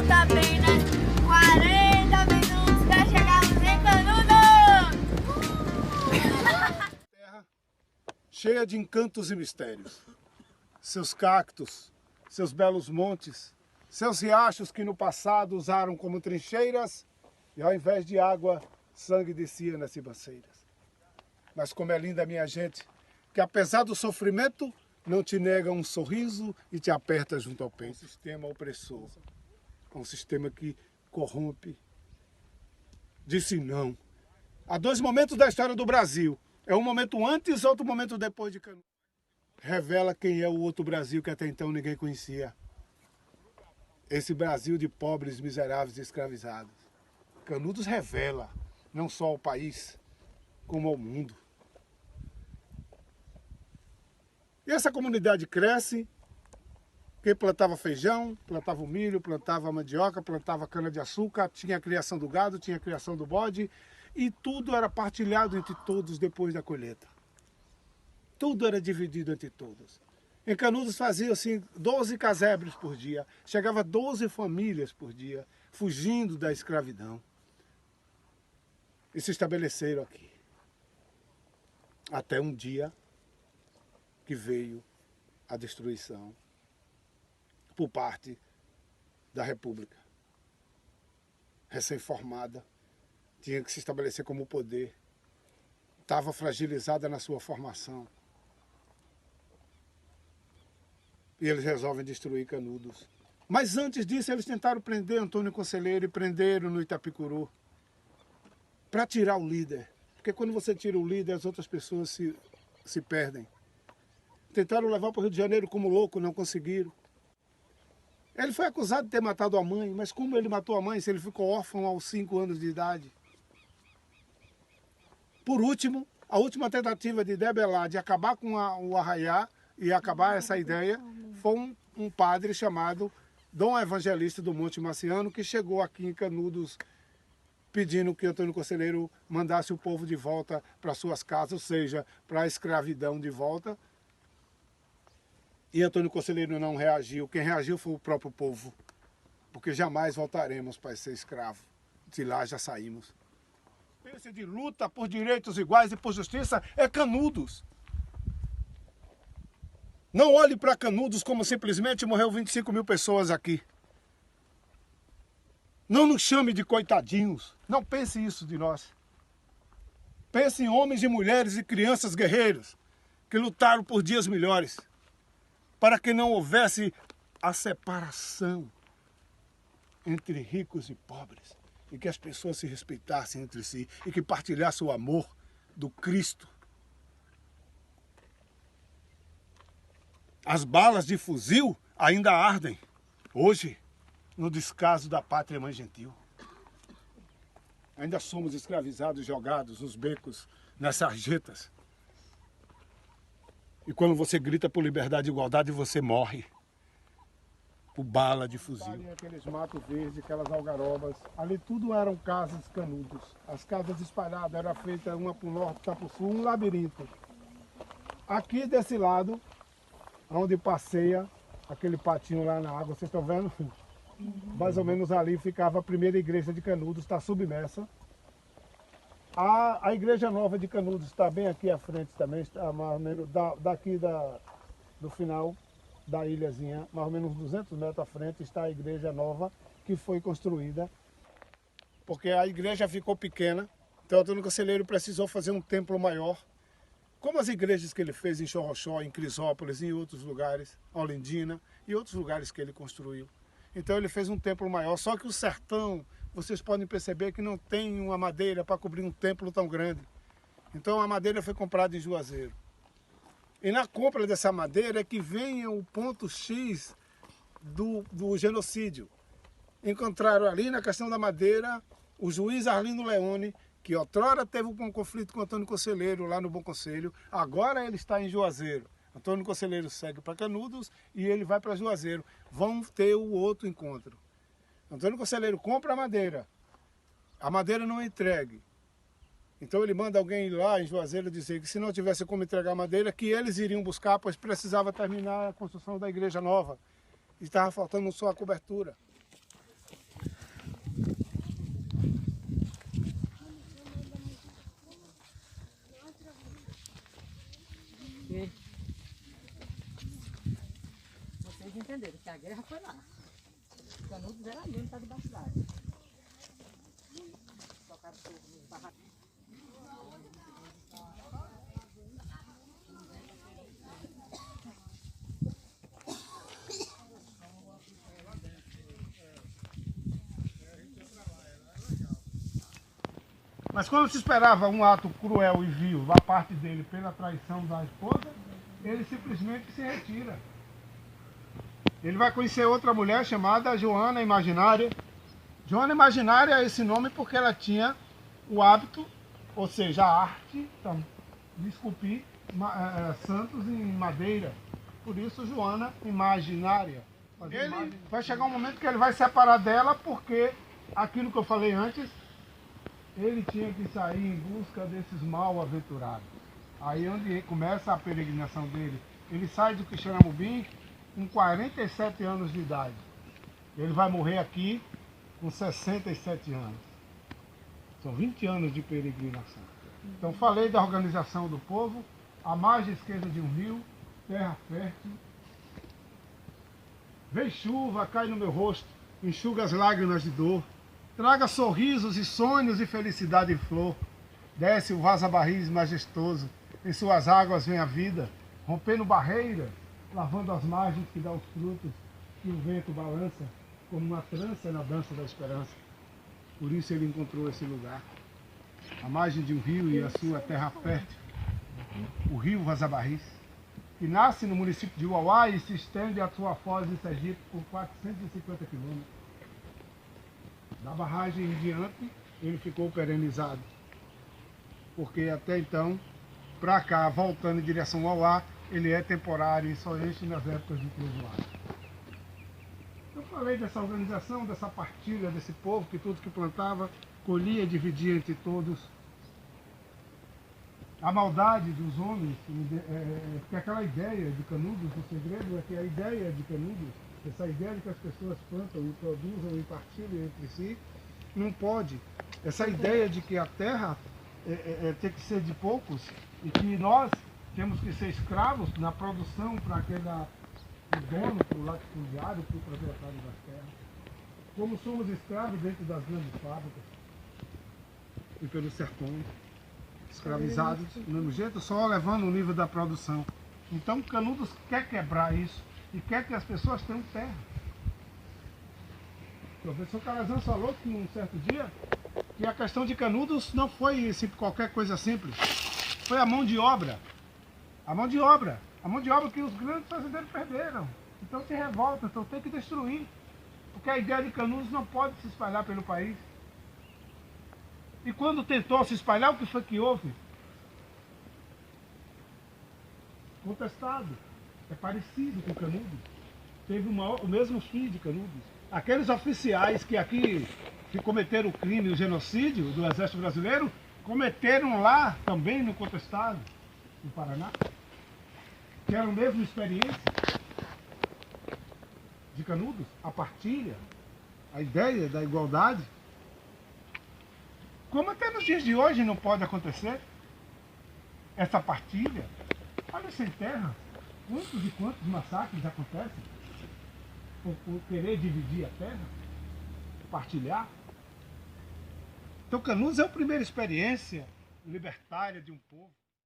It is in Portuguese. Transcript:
tá bem, né? 40 minutos pra chegarmos em Canudos! Terra cheia de encantos e mistérios. Seus cactos, seus belos montes, seus riachos que no passado usaram como trincheiras e ao invés de água, sangue descia nas ribanceiras. Mas como é linda, minha gente, que apesar do sofrimento, não te nega um sorriso e te aperta junto ao peito. Um sistema opressor, um sistema que corrompe. Disse não. Há dois momentos da história do Brasil. É um momento antes e outro momento depois de Canudos. Revela quem é o outro Brasil que até então ninguém conhecia. Esse Brasil de pobres, miseráveis e escravizados. Canudos revela não só ao país, como ao mundo. E essa comunidade cresce, quem plantava feijão, plantava o milho, plantava a mandioca, plantava cana-de-açúcar, tinha a criação do gado, tinha a criação do bode, e tudo era partilhado entre todos depois da colheita. Tudo era dividido entre todos. Em Canudos fazia assim 12 casebres por dia, chegava a 12 famílias por dia, fugindo da escravidão. E se estabeleceram aqui. Até um dia que veio a destruição por parte da República. Recém-formada, tinha que se estabelecer como poder, estava fragilizada na sua formação. E eles resolvem destruir Canudos. Mas antes disso, eles tentaram prender Antônio Conselheiro e prenderam no Itapicuru para tirar o líder. Porque quando você tira o líder, as outras pessoas se perdem. Tentaram levar para o Rio de Janeiro como louco, não conseguiram. Ele foi acusado de ter matado a mãe, mas como ele matou a mãe se ele ficou órfão aos 5 anos de idade? Por último, a última tentativa de debelar, de acabar com o arraiá e acabar essa ideia, foi um padre chamado Dom Evangelista do Monte Marciano, que chegou aqui em Canudos pedindo que Antônio Conselheiro mandasse o povo de volta para suas casas, ou seja, para a escravidão de volta. E Antônio Conselheiro não reagiu. Quem reagiu foi o próprio povo, porque jamais voltaremos para ser escravo. De lá já saímos. Pense de luta por direitos iguais e por justiça é Canudos. Não olhe para Canudos como simplesmente morreu 25 mil pessoas aqui. Não nos chame de coitadinhos. Não pense isso de nós. Pense em homens e mulheres e crianças guerreiros que lutaram por dias melhores, para que não houvesse a separação entre ricos e pobres, e que as pessoas se respeitassem entre si, e que partilhassem o amor do Cristo. As balas de fuzil ainda ardem, hoje, no descaso da pátria mãe gentil. Ainda somos escravizados, jogados nos becos, nas sarjetas. E quando você grita por liberdade e igualdade, você morre por bala de fuzil. Ali aqueles matos verdes, aquelas algarobas, ali tudo eram casas Canudos. As casas espalhadas, era feita uma para o norte, outra para o sul, um labirinto. Aqui desse lado, onde passeia aquele patinho lá na água, vocês estão vendo? Mais ou menos ali ficava a primeira igreja de Canudos, está submersa. A igreja nova de Canudos está bem aqui à frente também, está mais ou menos daqui do final da ilhazinha, mais ou menos 200 metros à frente, está a igreja nova que foi construída. Porque a igreja ficou pequena, então o Antônio Conselheiro precisou fazer um templo maior. Como as igrejas que ele fez em Xorroxó, em Crisópolis, em outros lugares, Olindina e outros lugares que ele construiu. Então ele fez um templo maior, só que o sertão, vocês podem perceber que não tem uma madeira para cobrir um templo tão grande. Então a madeira foi comprada em Juazeiro. E na compra dessa madeira é que vem o ponto X do genocídio. Encontraram ali na questão da madeira o juiz Arlindo Leone, que outrora teve um conflito com Antônio Conselheiro lá no Bom Conselho, agora ele está em Juazeiro. Antônio Conselheiro segue para Canudos e ele vai para Juazeiro. Vão ter o outro encontro. Antônio Conselheiro compra a madeira não é entregue. Então ele manda alguém ir lá em Juazeiro dizer que se não tivesse como entregar a madeira, que eles iriam buscar, pois precisava terminar a construção da igreja nova. E estava faltando só a cobertura. eles entenderam que a guerra foi lá. Canudos era ali, não está debaixo da água. Tocaram fogo nos barracos. Mas quando se esperava um ato cruel e vil da parte dele pela traição da esposa, ele simplesmente se retira. Ele vai conhecer outra mulher chamada Joana Imaginária. Joana Imaginária é esse nome porque ela tinha o hábito, ou seja, a arte de esculpir santos em madeira. Por isso, Joana Imaginária. Ele vai chegar um momento que ele vai separar dela porque, aquilo que eu falei antes, ele tinha que sair em busca desses mal-aventurados. Aí é onde começa a peregrinação dele. Ele sai do Quixeramobim com 47 anos de idade. Ele vai morrer aqui com 67 anos. São 20 anos de peregrinação. Então falei da organização do povo, à margem esquerda de um rio, terra fértil. Vem chuva, cai no meu rosto, enxuga as lágrimas de dor. Traga sorrisos e sonhos e felicidade em flor. Desce o vaza-barris majestoso, em suas águas vem a vida, rompendo barreiras, lavando as margens que dá os frutos, que o vento balança, como uma trança na dança da esperança. Por isso ele encontrou esse lugar, à margem de um rio e a sua terra fértil, o rio Vaza-Barris, que nasce no município de Uauá e se estende à sua foz em Sergipe por 450 quilômetros. Da barragem em diante, ele ficou perenizado. Porque até então, para cá, voltando em direção ao ar, ele é temporário e só enche nas épocas de trovoada. Eu falei dessa organização, dessa partilha desse povo, que tudo que plantava, colhia e dividia entre todos. A maldade dos homens, que aquela ideia de Canudos, o segredo é que a ideia de Canudos, essa ideia de que as pessoas plantam e produzam e partilham entre si, não pode. Essa ideia de que a terra tem que ser de poucos e que nós temos que ser escravos na produção para aquele dono, para o latifundiário, para o proprietário das terras. Como somos escravos dentro das grandes fábricas e pelos sertões, escravizados do mesmo jeito, só levando o nível da produção. Então Canudos quer quebrar isso e quer que as pessoas tenham terra. O professor Calazans falou que um certo dia que a questão de Canudos não foi qualquer coisa simples, foi a mão de obra. A mão de obra que os grandes fazendeiros perderam. Então se revolta, então tem que destruir. Porque a ideia de Canudos não pode se espalhar pelo país. E quando tentou se espalhar, o que foi que houve? Contestado. É parecido com Canudos. Teve o mesmo fim de Canudos. Aqueles oficiais que aqui cometeram o crime, o genocídio do Exército Brasileiro, cometeram lá também no Contestado, no Paraná. Que era a mesma experiência de Canudos, a partilha, a ideia da igualdade. Como até nos dias de hoje não pode acontecer essa partilha. Olha, sem terra, quantos e quantos massacres acontecem por querer dividir a terra, partilhar. Então Canudos é a primeira experiência libertária de um povo.